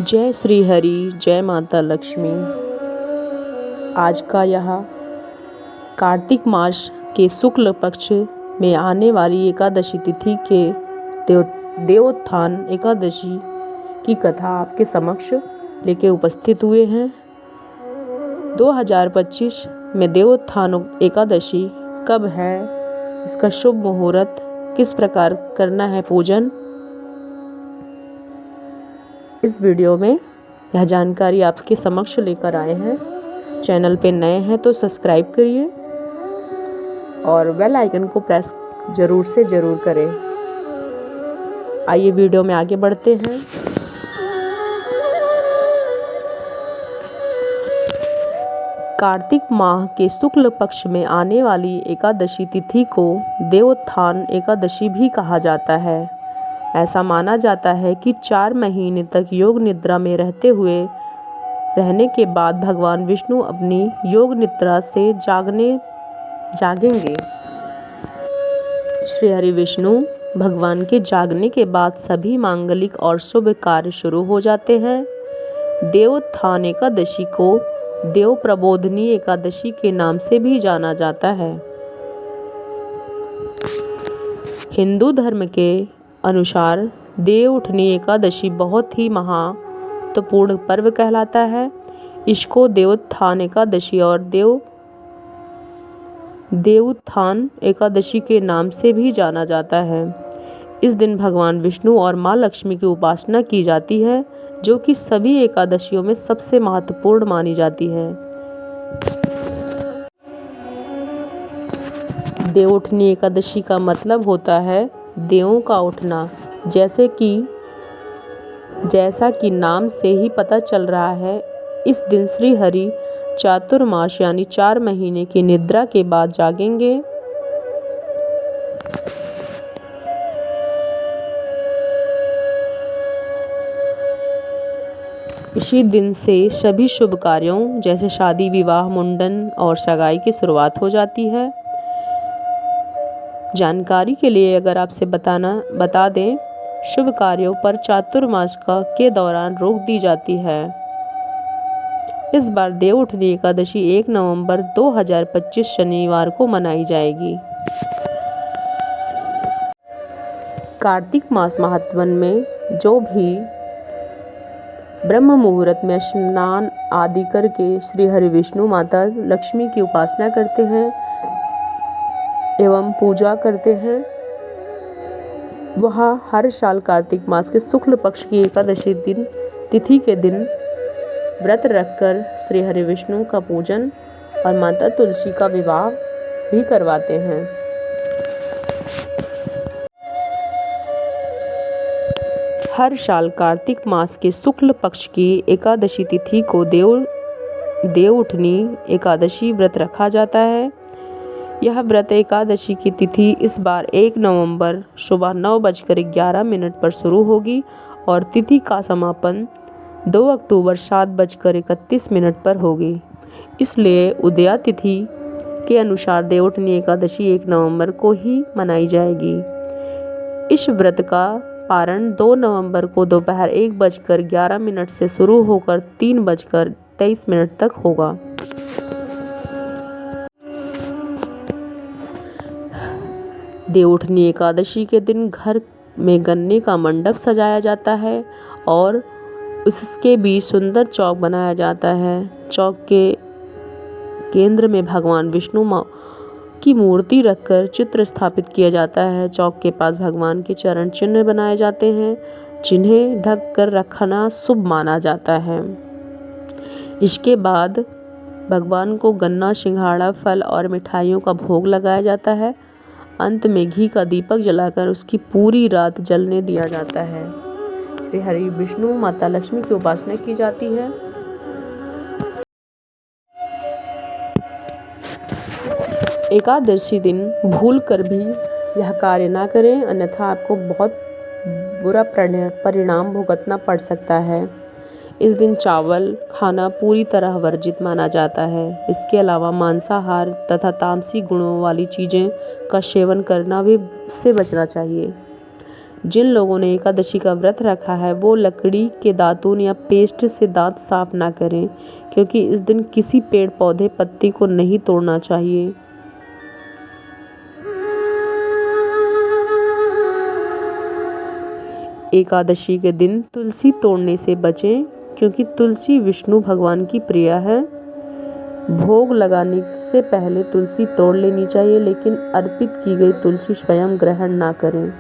जय श्री हरि, जय माता लक्ष्मी। आज का यह कार्तिक मास के शुक्ल पक्ष में आने वाली एकादशी तिथि के देवोत्थान एकादशी की कथा आपके समक्ष लेके उपस्थित हुए हैं। 2025 में देवोत्थान एकादशी कब है, इसका शुभ मुहूर्त, किस प्रकार करना है पूजन, इस वीडियो में यह जानकारी आपके समक्ष लेकर आए हैं। चैनल पे नए हैं तो सब्सक्राइब करिए और बेल आइकन को प्रेस जरूर से जरूर करें। आइए वीडियो में आगे बढ़ते हैं। कार्तिक माह के शुक्ल पक्ष में आने वाली एकादशी तिथि को देवोत्थान एकादशी भी कहा जाता है। ऐसा माना जाता है कि 4 महीने तक योग निद्रा में रहने के बाद भगवान विष्णु अपनी योग निद्रा से जागेंगे। श्री हरि विष्णु भगवान के जागने के बाद सभी मांगलिक और शुभ कार्य शुरू हो जाते हैं। देवोत्थान एकादशी को देव प्रबोधिनी एकादशी के नाम से भी जाना जाता है। हिंदू धर्म के अनुसार देवउठनी एकादशी बहुत ही महत्वपूर्ण पर्व कहलाता है। इसको देवोत्थान एकादशी और देवोत्थान एकादशी के नाम से भी जाना जाता है। इस दिन भगवान विष्णु और माँ लक्ष्मी की उपासना की जाती है, जो कि सभी एकादशियों में सबसे महत्वपूर्ण मानी जाती है। देवउठनी एकादशी का मतलब होता है देवों का उठना। जैसा कि नाम से ही पता चल रहा है, इस दिन श्री हरि चातुर्मास यानी 4 महीने की निद्रा के बाद जागेंगे। इसी दिन से सभी शुभ कार्यों जैसे शादी, विवाह, मुंडन और सगाई की शुरुआत हो जाती है। जानकारी के लिए अगर आपसे बता दें, शुभ कार्यों पर चातुर्मास के दौरान रोक दी जाती है। इस बार देवउठनी एकादशी 1 नवंबर 2025 शनिवार को मनाई जाएगी। कार्तिक मास महात्मन में जो भी ब्रह्म मुहूर्त में स्नान आदि करके श्री हरि विष्णु माता लक्ष्मी की उपासना करते हैं एवं पूजा करते हैं, वह हर साल कार्तिक मास के शुक्ल पक्ष की एकादशी तिथि के दिन व्रत रखकर श्री हरि विष्णु का पूजन और माता तुलसी का विवाह भी करवाते हैं। हर साल कार्तिक मास के शुक्ल पक्ष की एकादशी तिथि को देवउठनी एकादशी व्रत रखा जाता है। यह व्रत एकादशी की तिथि इस बार 1 नवंबर सुबह 9:11 पर शुरू होगी और तिथि का समापन 2 अक्टूबर 7:31 पर होगी। इसलिए उदया तिथि के अनुसार देवउठनी एकादशी 1 नवंबर को ही मनाई जाएगी। इस व्रत का पारण 2 नवंबर को दोपहर 1:11 से शुरू होकर 3:23 तक होगा। देवउठनी एकादशी के दिन घर में गन्ने का मंडप सजाया जाता है और उसके बीच सुंदर चौक बनाया जाता है। चौक के केंद्र में भगवान विष्णु की मूर्ति रखकर चित्र स्थापित किया जाता है। चौक के पास भगवान के चरण चिन्ह बनाए जाते हैं, जिन्हें ढक कर रखना शुभ माना जाता है। इसके बाद भगवान को गन्ना, सिंघाड़ा, फल और मिठाइयों का भोग लगाया जाता है। अंत में घी का दीपक जलाकर उसकी पूरी रात जलने दिया जाता है। श्री हरि विष्णु माता लक्ष्मी की उपासना की जाती है। एकादशी दिन भूल कर भी यह कार्य ना करें, अन्यथा आपको बहुत बुरा परिणाम भुगतना पड़ सकता है। इस दिन चावल खाना पूरी तरह वर्जित माना जाता है। इसके अलावा मांसाहार तथा तामसी गुणों वाली चीज़ें का सेवन करना भी से बचना चाहिए। जिन लोगों ने एकादशी का व्रत रखा है वो लकड़ी के दातून या पेस्ट से दांत साफ ना करें, क्योंकि इस दिन किसी पेड़ पौधे पत्ती को नहीं तोड़ना चाहिए। एकादशी के दिन तुलसी तोड़ने से बचें, क्योंकि तुलसी विष्णु भगवान की प्रिय है। भोग लगाने से पहले तुलसी तोड़ लेनी चाहिए, लेकिन अर्पित की गई तुलसी स्वयं ग्रहण ना करें।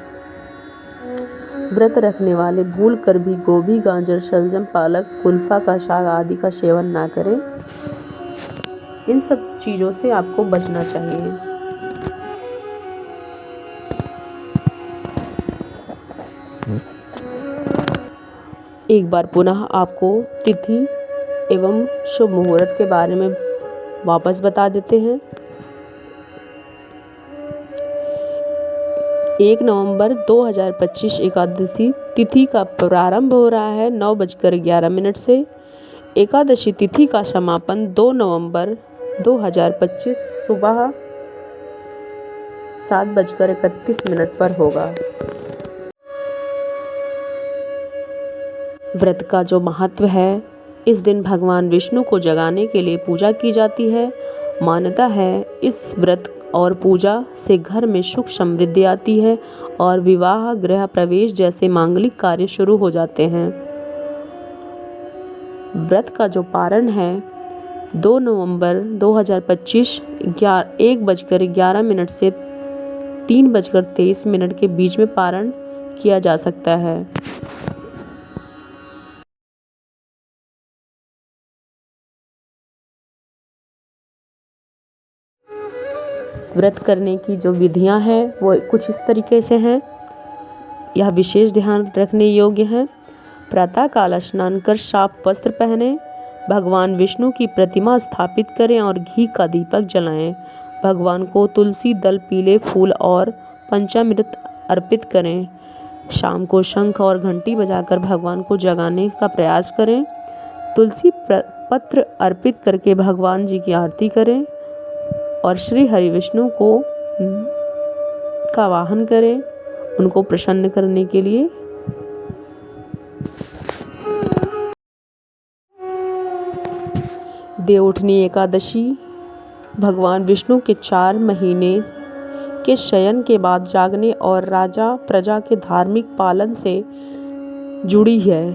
व्रत रखने वाले भूल कर भी गोभी, गाजर, शलजम, पालक, कुल्फा का शाक आदि का सेवन ना करें। इन सब चीज़ों से आपको बचना चाहिए। एक बार पुनः आपको तिथि एवं शुभ मुहूर्त के बारे में वापस बता देते हैं। 1 नवंबर 2025 एकादशी तिथि का प्रारंभ हो रहा है 9:11 से। एकादशी तिथि का समापन 2 नवंबर 2025 सुबह 7:31 पर होगा। व्रत का जो महत्व है, इस दिन भगवान विष्णु को जगाने के लिए पूजा की जाती है। मान्यता है इस व्रत और पूजा से घर में सुख समृद्धि आती है और विवाह, गृह प्रवेश जैसे मांगलिक कार्य शुरू हो जाते हैं। व्रत का जो पारण है 2 नवंबर 2025 1:11 से 3:23 के बीच में पारण किया जा सकता है। व्रत करने की जो विधियां हैं वो कुछ इस तरीके से हैं। यह विशेष ध्यान रखने योग्य है। प्रातःकाल स्नान कर साफ वस्त्र पहने, भगवान विष्णु की प्रतिमा स्थापित करें और घी का दीपक जलाएं। भगवान को तुलसी दल, पीले फूल और पंचामृत अर्पित करें। शाम को शंख और घंटी बजाकर भगवान को जगाने का प्रयास करें। तुलसी पत्र अर्पित करके भगवान जी की आरती करें और श्री हरि विष्णु को का वाहन करें, उनको प्रसन्न करने के लिए। देवउठनी एकादशी भगवान विष्णु के 4 महीने के शयन के बाद जागने और राजा प्रजा के धार्मिक पालन से जुड़ी है।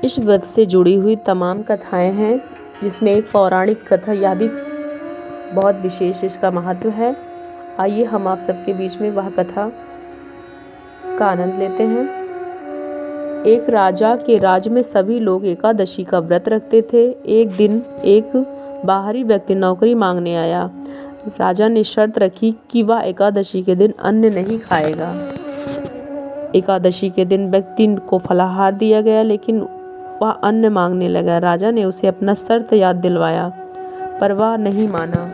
इस व्रत से जुड़ी हुई तमाम कथाएं हैं, जिसमें एक पौराणिक कथा, यह भी बहुत विशेष इसका महत्व है। आइए हम आप सबके बीच में वह कथा का आनंद लेते हैं। एक राजा के राज्य में सभी लोग एकादशी का व्रत रखते थे। एक दिन एक बाहरी व्यक्ति नौकरी मांगने आया। राजा ने शर्त रखी कि वह एकादशी के दिन अन्न नहीं खाएगा। एकादशी के दिन व्यक्ति को फलाहार दिया गया, लेकिन वह अन्न मांगने लगा। राजा ने उसे अपना शर्त याद दिलवाया, पर वह नहीं माना।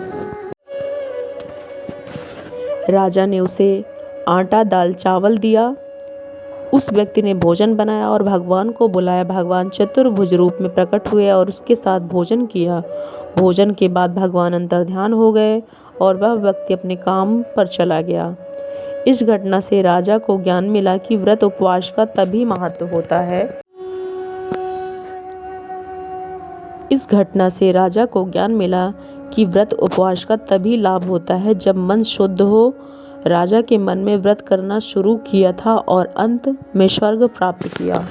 राजा ने उसे आटा, दाल, चावल दिया। उस व्यक्ति ने भोजन बनाया और भगवान को बुलाया। भगवान चतुर्भुज रूप में प्रकट हुए और उसके साथ भोजन किया। भोजन के बाद भगवान अंतर्ध्यान हो गए और वह व्यक्ति अपने काम पर चला गया। इस घटना से राजा को ज्ञान मिला कि व्रत उपवास का तभी महत्व होता है। इस घटना से राजा को ज्ञान मिला कि व्रत उपवास का तभी लाभ होता है जब मन शुद्ध हो। राजा के मन में व्रत करना शुरू किया था और अंत में स्वर्ग प्राप्त किया।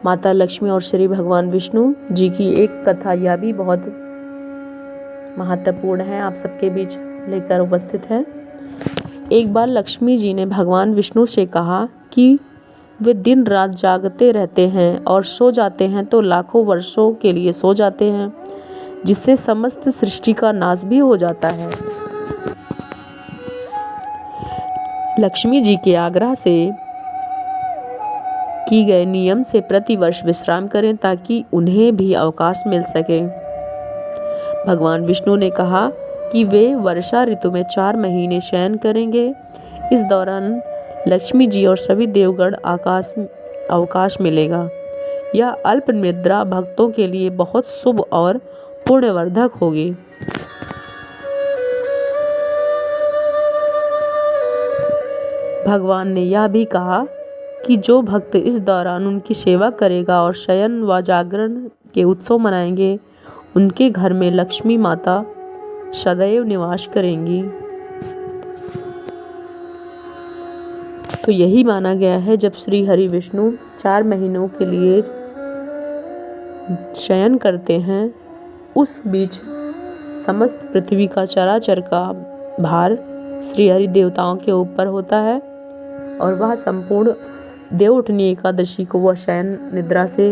माता लक्ष्मी और श्री भगवान विष्णु जी की एक कथा, यह भी बहुत महत्वपूर्ण है, आप सबके बीच लेकर उपस्थित है। एक बार लक्ष्मी जी ने भगवान विष्णु से कहा कि वे दिन रात जागते रहते हैं और सो जाते हैं तो लाखों वर्षों के लिए सो जाते हैं, जिससे समस्त सृष्टि का नाश भी हो जाता है। लक्ष्मी जी के आग्रह से की गए नियम से प्रतिवर्ष विश्राम करें ताकि उन्हें भी अवकाश मिल सके। भगवान विष्णु ने कहा कि वे वर्षा ऋतु में 4 महीने शयन करेंगे। इस दौरान लक्ष्मी जी और सभी देवगण अवकाश मिलेगा। यह अल्प निद्रा भक्तों के लिए बहुत शुभ और पुण्यवर्धक होगी। भगवान ने यह भी कहा कि जो भक्त इस दौरान उनकी सेवा करेगा और शयन व जागरण के उत्सव मनाएंगे, उनके घर में लक्ष्मी माता सदैव निवास करेंगी। तो यही माना गया है, जब श्री हरि विष्णु 4 महीनों के लिए शयन करते हैं, उस बीच समस्त पृथ्वी का चराचर का भार श्री हरि देवताओं के ऊपर होता है और वह संपूर्ण देवउठनी एकादशी को वह शयन निद्रा से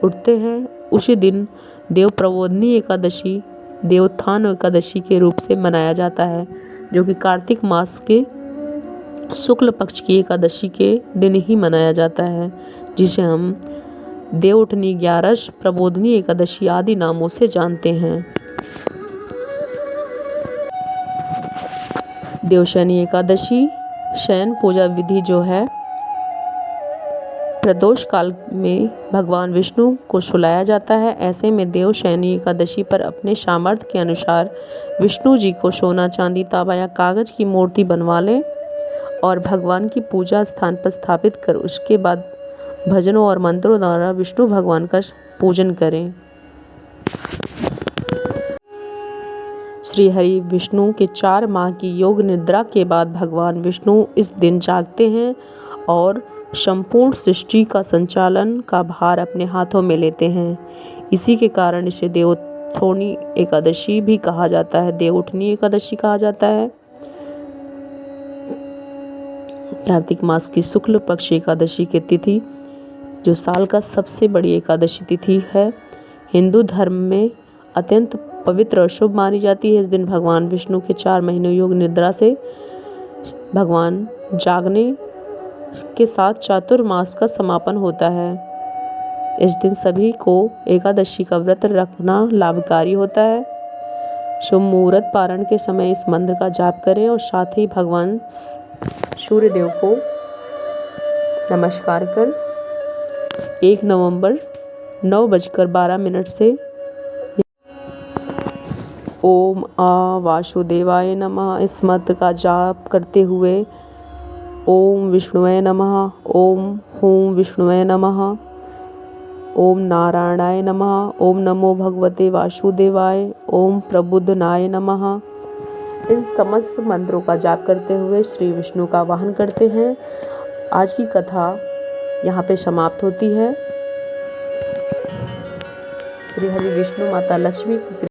उठते हैं। उसी दिन देव प्रबोधनी एकादशी देवोत्थान एकादशी के रूप से मनाया जाता है, जो कि कार्तिक मास के शुक्ल पक्ष की एकादशी के दिन ही मनाया जाता है, जिसे हम देवउठनी, ग्यारस, प्रबोधनी एकादशी आदि नामों से जानते हैं। देवशयनी एकादशी शयन पूजा विधि जो है, प्रदोष काल में भगवान विष्णु को सुलाया जाता है। ऐसे में देवशयनी एकादशी पर अपने सामर्थ्य के अनुसार विष्णु जी को सोना, चांदी, तांबा या कागज की मूर्ति बनवा लें और भगवान की पूजा स्थान पर स्थापित कर उसके बाद भजनों और मंत्रों द्वारा विष्णु भगवान का पूजन करें। श्री हरि विष्णु के 4 माह की योग निद्रा के बाद भगवान विष्णु इस दिन जागते हैं और संपूर्ण सृष्टि का संचालन का भार अपने हाथों में लेते हैं। इसी के कारण इसे देवोत्थानी एकादशी भी कहा जाता है, देवउठनी एकादशी कहा जाता है। कार्तिक मास की शुक्ल पक्ष एकादशी की तिथि, जो साल का सबसे बड़ी एकादशी तिथि है, हिंदू धर्म में अत्यंत पवित्र और शुभ मानी जाती है। इस दिन भगवान विष्णु के 4 महीनों योग निद्रा से भगवान जागने के साथ चातुर्मास का समापन होता है। इस दिन सभी को एकादशी का व्रत रखना लाभकारी होता है। शुभ मुहूर्त पारण के समय इस मंत्र का जाप करें और साथ ही भगवान सूर्यदेव को नमस्कार कर 1 नवंबर 9:12 से ओम आ वासुदेवाय नमः इस मंत्र का जाप करते हुए ओम विष्णुवे नमः, ओम हूं विष्णुवे नमः, ओम नारायणाय नमः, ओम नमो भगवते वासुदेवाय, ओम प्रबुद्धनाय नमः, इन समस्त मंत्रों का जाप करते हुए श्री विष्णु का वाहन करते हैं। आज की कथा यहाँ पे समाप्त होती है। श्री हरि विष्णु माता लक्ष्मी की